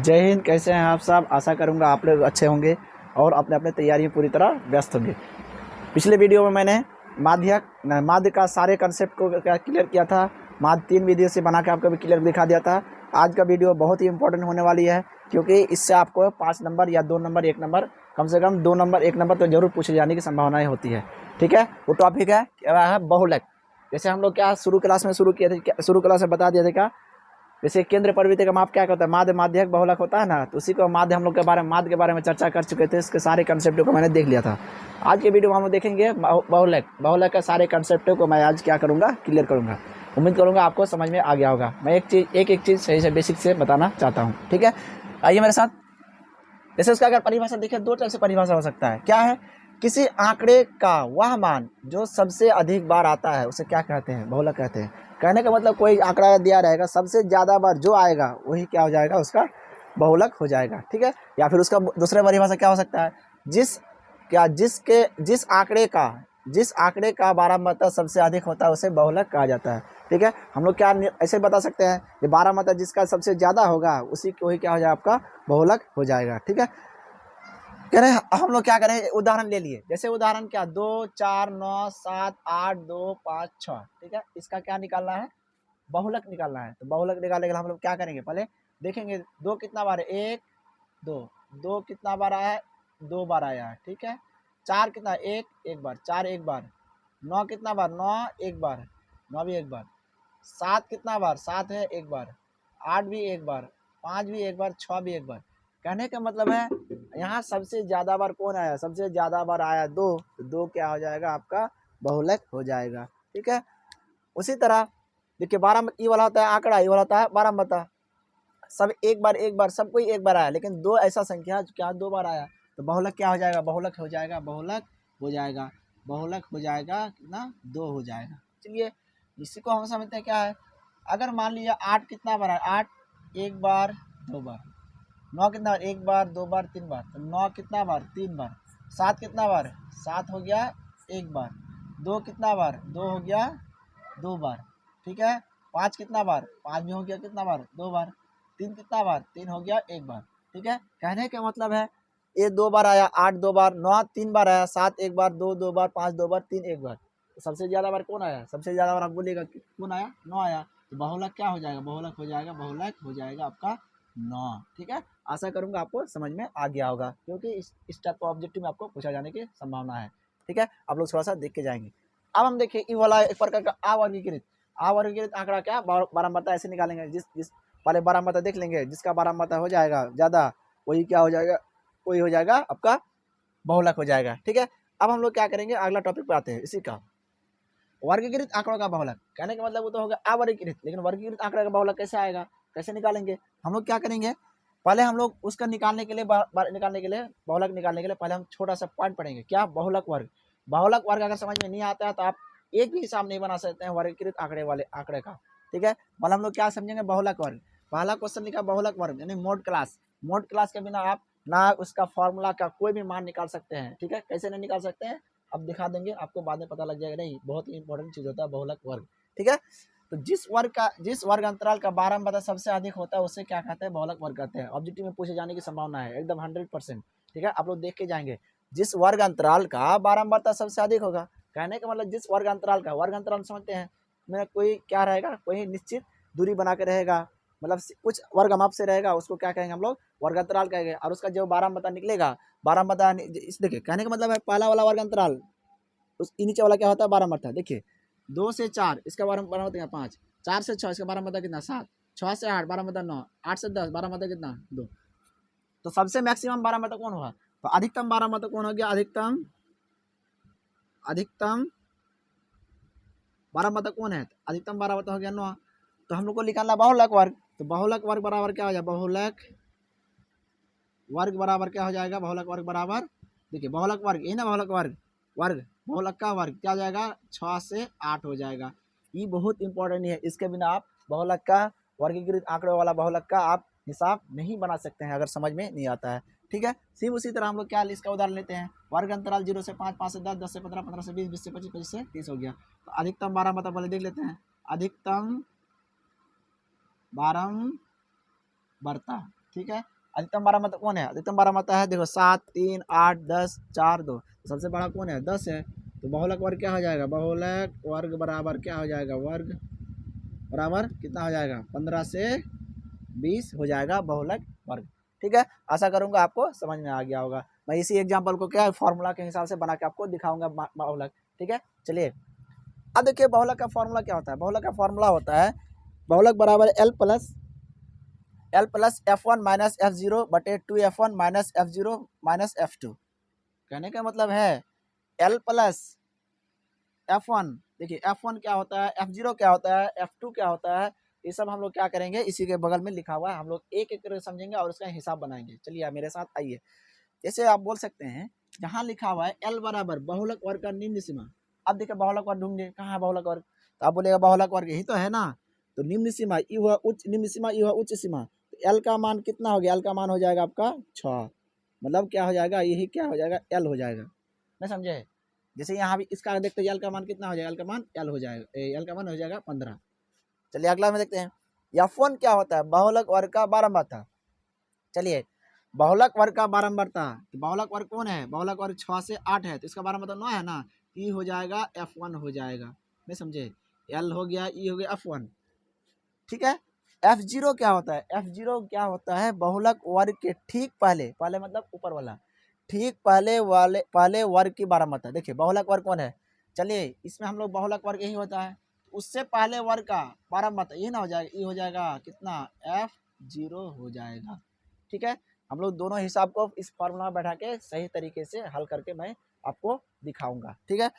जय हिंद। कैसे हैं आप सब? आशा करूंगा आप लोग अच्छे होंगे और अपने अपने तैयारी में पूरी तरह व्यस्त होंगे। पिछले वीडियो में मैंने माध्य का सारे कंसेप्ट को क्लियर किया था। माध्य 3 वीडियो से बना के आपको भी क्लियर दिखा दिया था। आज का वीडियो बहुत ही इंपॉर्टेंट होने वाली है, क्योंकि इससे आपको 5 नंबर या 2 नंबर 1 नंबर, कम से कम 2 नंबर 1 नंबर तो जरूर पूछे जाने की संभावनाएं होती है। ठीक है, वो टॉपिक है बहुलक। जैसे हम लोग क्या शुरू क्लास में बता दिए थे क्या, जैसे केंद्र प्रवृत्ति का माप क्या होता है, माध्य माध्यक बहुलक होता है ना, तो उसी को माध्य हम लोग माध्य के बारे में चर्चा कर चुके थे। इसके सारे कंसेप्टों को मैंने देख लिया था। आज के वीडियो में हम लोग देखेंगे बहुलक के सारे कंसेप्टों को मैं आज क्या करूंगा, क्लियर करूंगा। उम्मीद करूंगा आपको समझ में आ गया होगा। मैं एक चीज़ सही से बेसिक से बताना चाहता हूँ। ठीक है, आइए मेरे साथ। जैसे उसका अगर परिभाषा देखें, 2 तरह से परिभाषा हो सकता है। क्या है? किसी आंकड़े का वह मान जो सबसे अधिक बार आता है उसे क्या कहते हैं? बहुलक कहते हैं। कहने का मतलब कोई आंकड़ा दिया रहेगा, सबसे ज़्यादा बार जो आएगा वही क्या हो जाएगा, उसका बहुलक हो जाएगा। ठीक है, या फिर उसका दूसरा परिभाषा क्या हो सकता है, जिस आंकड़े का बारंबारता सबसे अधिक होता है उसे बहुलक कहा जाता है। ठीक है, हम लोग क्या ऐसे बता सकते हैं, ये बारंबारता जिसका सबसे ज़्यादा होगा उसी को ही क्या हो जाएगा, आपका बहुलक हो जाएगा। ठीक है, कह रहे हम लोग क्या करें, उदाहरण ले लिए। जैसे उदाहरण क्या, 2 4 9 7 8 2 5 6। ठीक है, इसका क्या निकालना है, बहुलक निकालना है। तो बहुलक निकालने के लिए हम लोग क्या करेंगे, पहले देखेंगे 2 कितना बार है, 1 2। 2 कितना बार आया है, 2 बार आया है। ठीक है, 4 कितना, 1 बार, 4 1 बार। 9 कितना बार, 9 1 बार, 9 भी 1 बार। 7 कितना बार, 7 है 1 बार। 8 भी 1 बार, 5 भी 1 बार, 6 भी 1 बार। कहने का मतलब है यहाँ सबसे ज़्यादा बार कौन आया, सबसे ज़्यादा बार आया 2, तो 2 क्या हो जाएगा, आपका बहुलक हो जाएगा। ठीक है, उसी तरह देखिए 12 ये वाला होता है आंकड़ा, ये वाला होता है बारंबारता। सब एक बार सब कोई 1 बार आया, लेकिन 2 ऐसा संख्या क्या 2 बार आया, तो बहुलक क्या हो जाएगा, बहुलक हो जाएगा, बहुलक हो जाएगा, बहुलक हो जाएगा कितना, 2 हो जाएगा। चलिए इसी को हम समझते हैं क्या है। अगर मान लीजिए 8 कितना बार है, 8 1 बार 2 बार। 9 कितना बार, 1 बार 2 बार 3 बार, तो 9 कितना बार, 3 बार। 7 कितना बार, 7 हो गया 1 बार। 2 कितना बार, 2 हो गया 2 बार। ठीक है, 5 कितना बार, 5 भी हो गया कितना बार, 2 बार। 3 कितना बार, 3 हो गया 1 बार। ठीक है, कहने का मतलब है ये 2 बार आया, 8 2 बार, 9 3 बार आया, 7 1 बार, 2 2 बार, 5 2 बार, 3 1 बार। तो सबसे ज़्यादा बार कौन आया, सबसे ज़्यादा बार आप बोलिएगा कौन आया, 9 आया। तो बहुलक क्या हो जाएगा, बहुलक हो जाएगा, बहुलक हो जाएगा आपका 9। ठीक है, आशा करूंगा आपको समझ में आ गया होगा, क्योंकि इस टाइप का ऑब्जेक्टिव में आपको पूछा जाने की संभावना है। ठीक है, आप लोग थोड़ा सा देख के जाएंगे। अब हम देखिए ये वाला एक प्रकार का अवर्गीकृत आंकड़ा क्या, बारंबारता ऐसे निकालेंगे। जिस पहले बारंबारता देख लेंगे, जिसका बारंबारता हो जाएगा ज़्यादा वही क्या हो जाएगा, वही हो जाएगा आपका बहुलक हो जाएगा। ठीक है, अब हम लोग क्या करेंगे, अगला टॉपिक पे आते हैं। इसी का वर्गीकृत आंकड़ों का बहुलक, कहने का मतलब वो तो होगा अवर्गीकृत, लेकिन वर्गीकृत आंकड़ा का बहुलक कैसे आएगा, कैसे निकालेंगे। हम लोग क्या करेंगे, पहले हम लोग उसका निकालने के लिए बहुलक निकालने के लिए पहले हम छोटा सा पॉइंट पढ़ेंगे, क्या, बहुलक वर्ग। बहुलक वर्ग अगर समझ में नहीं आता है तो आप एक भी हिसाब नहीं बना सकते हैं वर्गीकृत आंकड़े का। ठीक है, पहले हम लोग क्या समझेंगे, बहुलक वर्ग। पहला क्वेश्चन लिखा बहुलक वर्ग यानी मोड क्लास के बिना आप ना उसका फॉर्मूला का कोई भी मान निकाल सकते हैं। ठीक है, कैसे नहीं निकाल सकते हैं अब दिखा देंगे, आपको बाद में पता लग जाएगा। नहीं, बहुत ही इंपॉर्टेंट चीज होता है बहुलक वर्ग। ठीक है, तो जिस वर्ग अंतराल का बारंबारता सबसे अधिक होता है उसे क्या कहते हैं, बहुलक वर्ग कहते हैं। ऑब्जेक्टिव में पूछे जाने की संभावना है एकदम 100%। ठीक है, आप लोग देख के जाएंगे। जिस वर्ग अंतराल का बारंबारता सबसे अधिक होगा, कहने का मतलब जिस वर्ग अंतराल समझते हैं, मेरा कोई क्या रहेगा, कोई निश्चित दूरी बना के रहेगा, मतलब कुछ वर्ग माप से रहेगा, उसको क्या कहेंगे हम लोग, वर्ग अंतराल कहेंगे। और उसका जो बारंबारता निकलेगा, बारंबारता इस देखिए, कहने का मतलब है पहला वाला वर्ग अंतराल, उस नीचे वाला क्या होता है, बारंबारता। देखिए 2 से 4 इसका बारंबारता कितना, 5। 4 से 6 इसका बारंबारता कितना, 7। 6 से 8 बारंबारता 9। 8 से 10 बारंबारता कितना, 2। तो सबसे मैक्सिमम बारंबारता कौन होगा, तो अधिकतम बारंबारता कौन हो गया, अधिकतम बारंबारता कौन है, अधिकतम बारंबारता हो गया 9। तो हम लोग को निकालना बहुलक वर्ग। तो बहुलक वर्ग बराबर क्या हो जाएगा, बहुलक वर्ग बराबर क्या हो जाएगा, बहुलक वर्ग बराबर, देखिए बहुलक वर्ग यही ना, बहुलक बहुलक का वर्ग क्या हो जाएगा, 6 से 8 हो जाएगा। ये बहुत इंपॉर्टेंट है, इसके बिना आप बहुलक का, वर्गीकृत आंकड़ों वाला बहुलक का आप हिसाब नहीं बना सकते हैं अगर समझ में नहीं आता है। ठीक है, सिर्फ उसी तरह हम लोग क्या इसका उदाहरण लेते हैं, वर्ग अंतराल 0 से 5, 5 से 10, 10 से 15, 15 से 20, 20 से 25, 25 से 30 हो गया। तो अधिकतम बारंबारता पहले देख लेते हैं, अधिकतम बारंबारता। ठीक है। अधिकतम बारहमाता कौन है? अधिकतम बारहमाता है देखो 7, 3, 8, 10, 4, 2। सबसे बड़ा कौन है? 10 है। तो बहुलक वर्ग क्या हो जाएगा? बहुलक वर्ग बराबर क्या हो जाएगा? वर्ग बराबर कितना हो जाएगा? 15 से 20 हो जाएगा बहुलक वर्ग। ठीक है, आशा करूंगा आपको समझ में आ गया होगा। मैं इसी एग्जाम्पल को क्या फॉर्मूला के हिसाब से बना के आपको दिखाऊंगा बहुलक। ठीक है, चलिए अब देखिए बहुलक का फॉर्मूला क्या होता है। बहुलक का फॉर्मूला होता है बहुलक बराबर L plus F one minus F zero बटे 2f1 minus F zero minus F2। कहने का मतलब है एल प्लस एफ वन, देखिए एफ वन क्या होता है, एफ जीरो क्या होता है, F2 क्या होता है, ये सब हम लोग क्या करेंगे इसी के बगल में लिखा हुआ है, हम लोग एक एक करके समझेंगे और उसका हिसाब बनाएंगे। चलिए आप मेरे साथ आइए। जैसे आप बोल सकते हैं जहाँ लिखा हुआ है एल बराबर बहुलक वर्ग का निम्न सीमा। अब देखिए बहुलक वर्ग ढूंढिए, कहाँ है बहुलक वर्ग? तो आप बोलेगा बहुलक वर्ग यही तो है ना। तो निम्न सीमा ई हुआ उच्च, निम्न सीमा ई हुआ उच्च सीमा। तो एल का मान कितना हो गया? एल का मान हो जाएगा आपका 6। मतलब क्या हो जाएगा? यही क्या हो जाएगा? एल हो जाएगा। नहीं समझे? जैसे यहाँ भी इसका देखते हैं एल का मान कितना हो जाएगा? एल का मान एल हो जाएगा, एल का मान हो जाएगा 15। चलिए अगला में देखते हैं F1 क्या होता है? बहुलक वर्ग का बारंबारता। चलिए बहुलक वर्ग का बारंबारता, तो बहुलक वर्ग कौन है? बहुलक वर्ग 6 से 8 है, तो इसका बारंबारता 9 है ना। ई हो जाएगा F1 हो जाएगा। नहीं समझे? एल हो गया, ई हो गया F1। ठीक है। F0 क्या होता है? F0 क्या होता है? बहुलक वर्ग के ठीक पहले, पहले मतलब ऊपर वाला, ठीक पहले वर्ग की बारंबारता। देखिए बहुलक वर्ग कौन है? चलिए इसमें हम लोग बहुलक वर्ग यही होता है, उससे पहले वर्ग का बारंबारता यही ना हो जाएगा, ये हो जाएगा कितना? F0 हो जाएगा। ठीक है, हम लोग दोनों हिसाब को इस फॉर्मूला में बैठा के सही तरीके से हल करके मैं आपको दिखाऊंगा। ठीक है,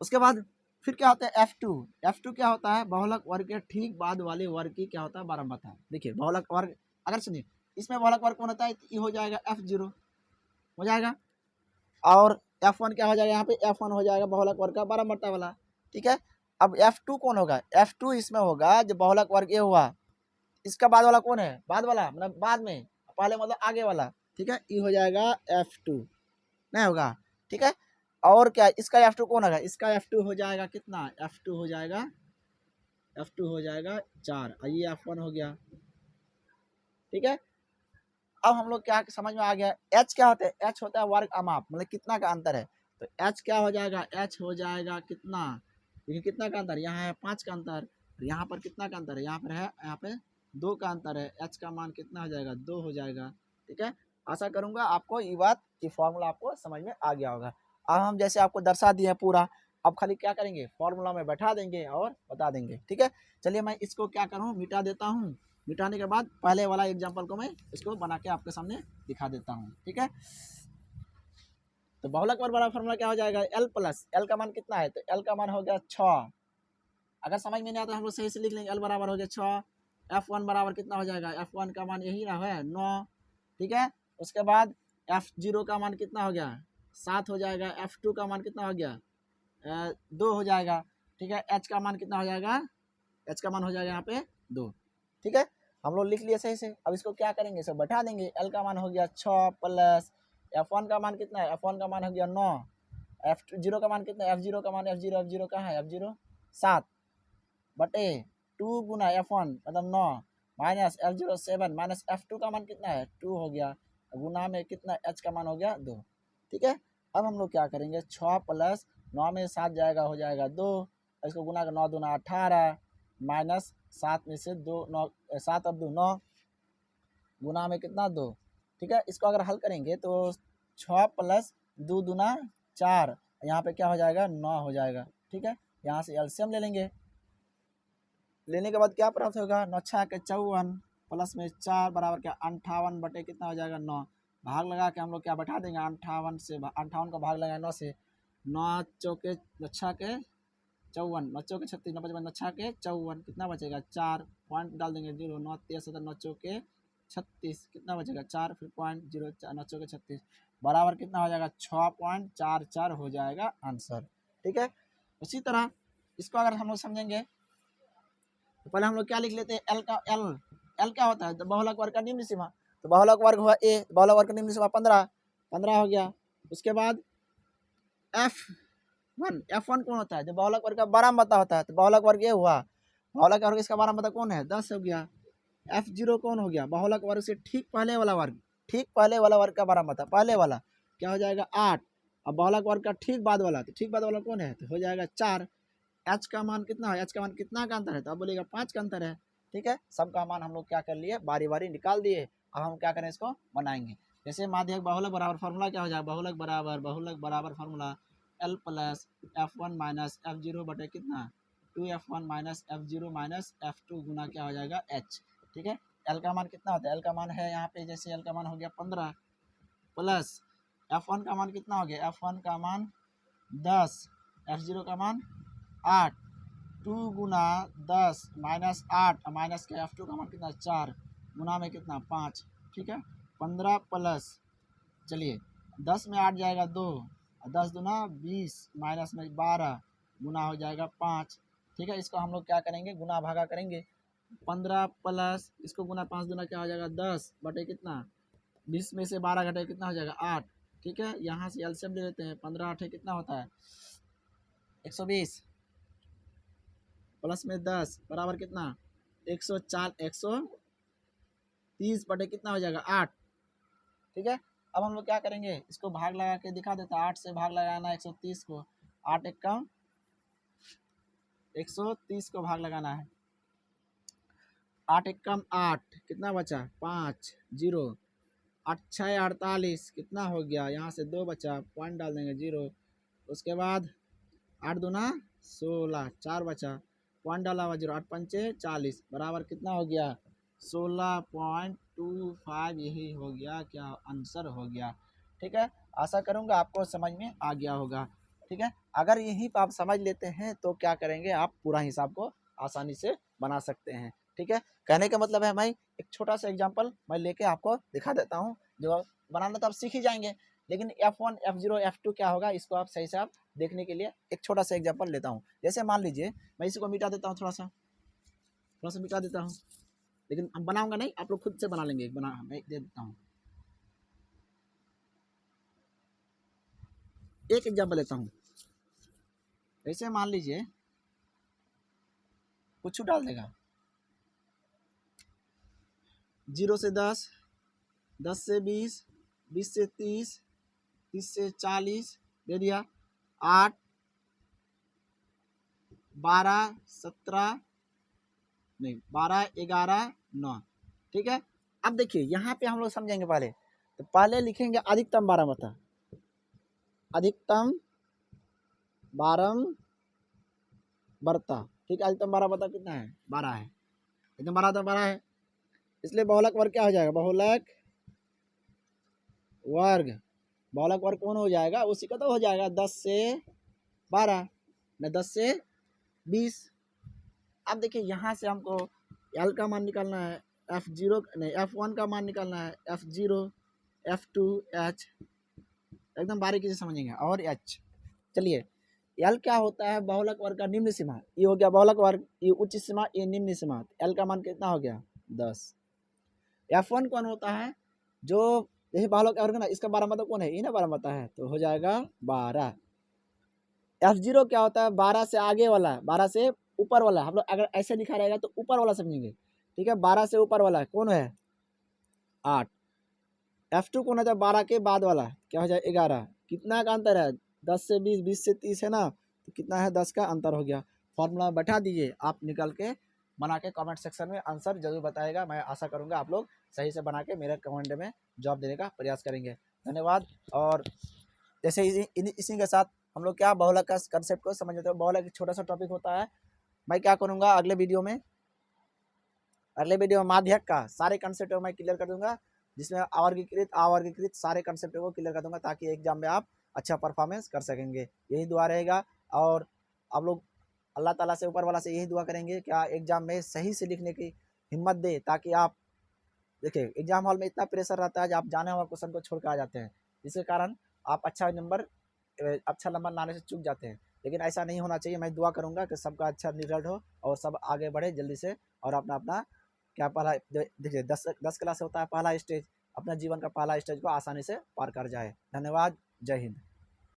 उसके बाद फिर क्या होता है? F2 क्या होता है? बहुलक वर्ग के ठीक बाद वाले वर्ग की क्या होता है? बारंबारता। देखिए बहुलक वर्ग, अगर सुनिए इसमें बहुलक वर्ग कौन होता है? ये हो जाएगा F0 हो जाएगा, और F1 क्या हो जाएगा? यहाँ पे F1 हो जाएगा बहुलक वर्ग का बारंबारता वाला। ठीक है, अब F2 कौन होगा? F2 इसमें होगा जो बहुलक वर्ग ये हुआ, इसका बाद वाला कौन है? बाद वाला मतलब बाद में, पहले मतलब आगे वाला। ठीक है, ये हो जाएगा F2 नहीं होगा। ठीक है, और क्या इसका F2 कौन होगा? इसका F2 हो जाएगा कितना? F2 हो जाएगा 4, और ये F1 हो गया। ठीक है, अब हम लोग क्या समझ में आ गया? H क्या होता है? H होता है वर्ग अमाप, मतलब कितना का अंतर है। तो H क्या हो जाएगा? H हो जाएगा कितना? देखिए कितना का अंतर, यहाँ है 5 का अंतर, यहाँ पर कितना का अंतर है? यहाँ पर है, यहाँ पे 2 का अंतर है। H का मान कितना हो जाएगा? 2 हो जाएगा। ठीक है, आशा करूंगा आपको ये बात, ये फॉर्मूला आपको समझ में आ गया होगा। अब हम जैसे आपको दर्शा दिए पूरा, अब खाली क्या करेंगे? फॉर्मूला में बैठा देंगे और बता देंगे। ठीक है, चलिए मैं इसको क्या करूँ, मिटा देता हूँ। मिटाने के बाद पहले वाला एग्जाम्पल को मैं इसको बना के आपके सामने दिखा देता हूँ। ठीक है, तो बहुलक वर्ग वाला फॉर्मूला क्या हो जाएगा? एल प्लस, एल का मान कितना है? तो एल का मान हो गया 6। अगर समझ में नहीं आता हम लोग सही से लिख लेंगे, एल बराबर हो गया 6। F1 बराबर कितना हो जाएगा? F1 का मान यही रहा है 9। ठीक है, उसके बाद F0 का मान कितना हो गया? 7 हो जाएगा। F2 का मान कितना हो गया? 2 हो जाएगा। ठीक है, H का मान कितना हो जाएगा? H का मान हो जाएगा यहाँ पे 2। ठीक है, हम लोग लिख लिए सही से। अब इसको क्या करेंगे? सब बैठा देंगे। L का मान हो गया 6 प्लस F1 का मान कितना है? F1 का मान हो गया 9। F0 का मान कितना है? F0 का मान F0 कहाँ है? F0 7 बटे 2 गुना F1 मतलब 9 माइनस F0 7 माइनस F2 का मान कितना है? 2 हो गया, गुना में कितना? H का मान हो गया 2। ठीक है, अब हम लोग क्या करेंगे? 6 प्लस 9 में 7 जाएगा, हो जाएगा 2, इसको गुना का 9 दूना 18 माइनस 7 में से 2 9 7 और 2 9 गुना में कितना? 2। ठीक है, इसको अगर हल करेंगे तो 6 प्लस 2 दूना 4, यहाँ पे क्या हो जाएगा? 9 हो जाएगा। ठीक है, यहाँ से एलसीएम ले लेंगे, लेने के बाद क्या प्राप्त होगा? 9 6 के 54 प्लस में 4 बराबर क्या? 58 बटे कितना हो जाएगा? 9। भाग लगा के हम लोग क्या बैठा देंगे? 58 से 58 का भाग लगाए 9 से, 9 चौके 6 के 54, 9 चौके 36, 9 55 9 6 के 54, कितना बचेगा? 4 पॉइंट डाल देंगे 0, 9 13 9 चौके 36, कितना बचेगा? 4, फिर पॉइंट 0 9 चौके 36 बराबर कितना हो जाएगा? 6.44 हो जाएगा आंसर। ठीक है, उसी तरह इसको अगर हम लोग समझेंगे तो पहले हम लोग क्या लिख लेते हैं? एल क्या होता है? तो बहुलक वर्ग का निम्न सीमा, तो बहुलक वर्ग हुआ ए, बहुलक वर्ग का निम्न सीमा 15 हो गया। उसके बाद F1 कौन होता है? जो बहुलक वर्ग का बारहमाता होता है, तो बहुलक वर्ग ये हुआ, बहुलक वर्ग इसका बारहमाता कौन है? 10 हो गया। F0 कौन हो गया, बहुलक वर्ग से ठीक पहले वाला वर्ग, ठीक पहले वाला वर्ग का बारह मता, पहले वाला क्या हो जाएगा 8, अब बहुलक वर्ग का ठीक बाद वाला, तो ठीक बाद वाला कौन है, तो हो जाएगा 4। एच का मान कितना है, एच का मान कितना का अंतर है, तो आप बोलिएगा 5 का अंतर है। ठीक है, सबका मान हम लोग क्या कर लिए, बारी बारी निकाल दिए। अब हम क्या करें, इसको बनाएंगे। जैसे माध्यक बहुलक बराबर फार्मूला क्या हो जाएगा, बहुलक बराबर formula L plus F1 minus F0 बटे कितना 2F1 minus F0 minus F2 गुना क्या हो जाएगा H। ठीक है, L का मान कितना होता है, L का मान है यहाँ पे, जैसे L का मान हो गया 15 प्लस F1 का मान कितना हो गया, F1 का मान 10, F0 का मान 8, 2 गुना 10 माइनस 8 माइनस के F2 का मान कितना 4 गुना में कितना 5। ठीक है, 15 प्लस, चलिए 10 में 8 जाएगा 2, 10 दूना 20 माइनस में 12 गुना हो जाएगा 5। ठीक है, इसको हम लोग क्या करेंगे, गुना भागा करेंगे। 15 प्लस इसको गुना 5 दूना क्या हो जाएगा 10 बटे कितना 20 में से 12 घटे कितना हो जाएगा 8। ठीक है, यहाँ से एलसीएम ले लेते हैं, 15 8 कितना होता है 120 प्लस में 10 बराबर कितना 130 बटे कितना हो जाएगा 8। ठीक है, अब हम लोग क्या करेंगे, इसको भाग लगा के दिखा देता है, 8 से भाग लगाना 130 को, 8 एक कम 130 को भाग लगाना है, 8 एक कम 8 कितना बचा 5 0, 8 6 48 कितना हो गया, यहाँ से 2 बचा, पॉइंट डाल देंगे 0, उसके बाद 8 दूना 16 4 बचा, पॉइंट डाला हुआ 0, 8 पंचे 40 बराबर कितना हो गया 16.25, यही हो गया क्या आंसर हो गया। ठीक है, आशा करूँगा आपको समझ में आ गया होगा। ठीक है, अगर यहीं पर आप समझ लेते हैं तो क्या करेंगे, आप पूरा हिसाब को आसानी से बना सकते हैं। ठीक है, कहने का मतलब है मैं एक छोटा सा एग्जांपल मैं लेके आपको दिखा देता हूँ, जो बनाना तो आप सीख ही जाएंगे, लेकिन F1 F0 F2 क्या होगा इसको आप सही से आप देखने के लिए एक छोटा सा एग्जांपल लेता हूँ। जैसे मान लीजिए मैं इसको मिटा देता हूँ, थोड़ा सा मिटा देता हूँ, लेकिन हम बनाऊंगा नहीं, आप लोग खुद से बना लेंगे। बना मैं दे देता हूँ, एक एग्जांपल लेता हूँ। ऐसे मान लीजिए कुछ डाल देगा, 0 से 10, 10 से 20, 20 से 30, 30 से 40 दे दिया, 8 12 17 नहीं 12 11 9। ठीक है, अब देखिए यहाँ पे हम लोग समझेंगे, पहले तो पहले लिखेंगे अधिकतम बारहमता, अधिकतम बारहमता। ठीक है, अधिकतम बारहमता कितना है 12 है, एकदम 12 है, इसलिए बहुलक वर्ग क्या हो जाएगा, बहुलक वर्ग कौन हो जाएगा, उसी का तो हो जाएगा 10 से 12 न 10 से 20। अब देखिए यहाँ से हमको L का मान निकालना है, F0 नहीं F1 का मान निकालना है, F0 F2 H एकदम बारीकी से समझेंगे, और H। चलिए L क्या होता है, बहुलक वर्ग का निम्न सीमा, ये हो गया बहुलक वर्ग, ये उच्च सीमा, ये निम्न सीमा, L का मान कितना हो गया 10। F1 कौन होता है, जो यही बहुलक वर्ग ना, इसका बारहमता कौन है, ये ना बारहमता है, तो हो जाएगा 12। F0 क्या होता है, 12 से आगे वाला, 12 से ऊपर वाला, हम लोग अगर ऐसे लिखा रहेगा तो ऊपर वाला समझेंगे। ठीक है, 12 से ऊपर वाला कौन है 8। F2 कौन है, 12 के बाद वाला क्या हो जाए 11। कितना का अंतर है 10 से 20, 20 से 30 है ना, तो कितना है 10 का अंतर हो गया। फॉर्मूला बैठा दीजिए, आप निकल के बना के कमेंट सेक्शन में आंसर जरूर बताएगा। मैं आशा करूँगा आप लोग सही से बना के मेरे कमेंट में जवाब देने का प्रयास करेंगे। धन्यवाद। और जैसे इसी के साथ हम लोग क्या बहुलक का कंसेप्ट को समझ लेते हैं। बहुलक एक छोटा सा टॉपिक होता है, मैं क्या करूँगा अगले वीडियो में माध्यक का सारे कंसेप्ट मैं क्लियर कर दूंगा, जिसमें अवर्गीकृत सारे कंसेप्ट को क्लियर कर दूंगा, ताकि एग्जाम में आप अच्छा परफॉर्मेंस कर सकेंगे। यही दुआ रहेगा, और आप लोग अल्लाह ताला से, ऊपर वाला से यही दुआ करेंगे क्या एग्जाम में सही से लिखने की हिम्मत दे, ताकि आप देखिए एग्जाम हॉल में इतना प्रेशर रहता है कि आप जाने वाला क्वेश्चन को छोड़ कर आ जाते हैं, जिसके कारण आप अच्छा नंबर लाने से चूक जाते हैं। लेकिन ऐसा नहीं होना चाहिए। मैं दुआ करूंगा कि सबका अच्छा रिजल्ट हो और सब आगे बढ़े जल्दी से, और अपना अपना क्या पहला देखिए 10 क्लास होता है पहला स्टेज, अपना जीवन का पहला स्टेज को आसानी से पार कर जाए। धन्यवाद, जय हिंद।